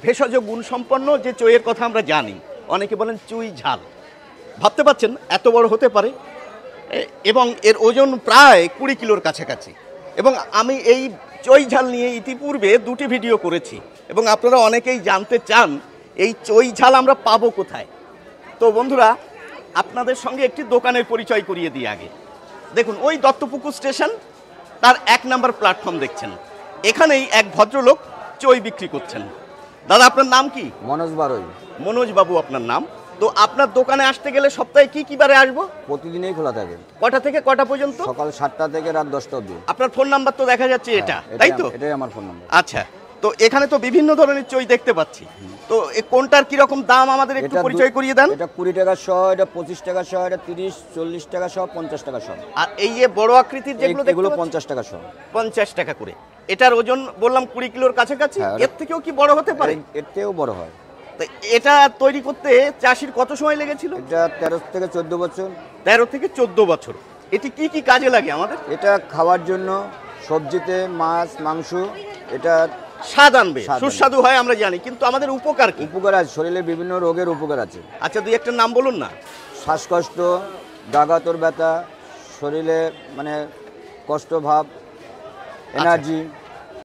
ভেষজ গুণসম্পন্ন যে চইয়ের কথা আমরা জানি, অনেকে বলেন চুই ঝাল। ভাবতে পারছেন এত বড় হতে পারে, এবং এর ওজন প্রায় 20 কিলোর কাছাকাছি। এবং আমি এই চই ঝাল নিয়ে ইতিপূর্বে 2টি ভিডিও করেছি, এবং আপনারা অনেকেই জানতে চান এই চই ঝাল আমরা পাবো কোথায়। তো বন্ধুরা, আপনাদের সঙ্গে একটি দোকানের পরিচয় করিয়ে দিই আগে। দেখুন, ওই দত্তপুকুর স্টেশন, তার 1 নম্বর প্ল্যাটফর্ম দেখছেন, এখানেই এক ভদ্রলোক চই বিক্রি করছেন। দাদা, আপনার নাম কি? মনোজ বারোই। মনোজ বাবু আপনার নাম। তো আপনার দোকানে আসতে গেলে সপ্তাহে কি বারে আসবো? প্রতিদিনই খোলা থাকে। কটা থেকে কটা পর্যন্ত? সকাল 7টা থেকে রাত 10টা অবধি। আপনার ফোন নাম্বার তো দেখা যাচ্ছে এটা, তাই তো? এটাই আমার ফোন নাম্বার। আচ্ছা, তো এখানে তো বিভিন্ন ধরনের চই দেখতে পাচ্ছি, তো কোনটার কি রকম দাম আমাদের একটু পরিচয় করিয়ে দেন। এটা 20 টাকা শ, এটা 25 টাকা শ, এটা 30 40 টাকা শ, 50 টাকা শ। আর এই যে বড় আকৃতির যেগুলো এগুলো দেখতে 50 টাকা শ। 50 টাকা করে। এটার ওজন বললাম 20 কিলোর কাছাকাছি। এর থেকেও কি বড় হতে পারে? এর থেকেও বড় হয়। তো এটা তৈরি করতে চাষির কত সময় লেগেছিল? এটা 13 থেকে 14 বছর। 13 থেকে 14 বছর। এটি কি কাজে লাগে আমাদের? এটা খাওয়ার জন্য, সবজিতে, মাছ মাংস, এটা স্বাদ আনবে, সুস্বাদু হয় আমরা জানি, কিন্তু আমাদের উপকার কি? উপকার আছে, শরীরে বিভিন্ন রোগের উপকার আছে। আচ্ছা, দুই একটা নাম বলুন না। শ্বাসকষ্ট, গাগাতর ব্যথা, শরীরে মানে কষ্ট ভাব, এনার্জি।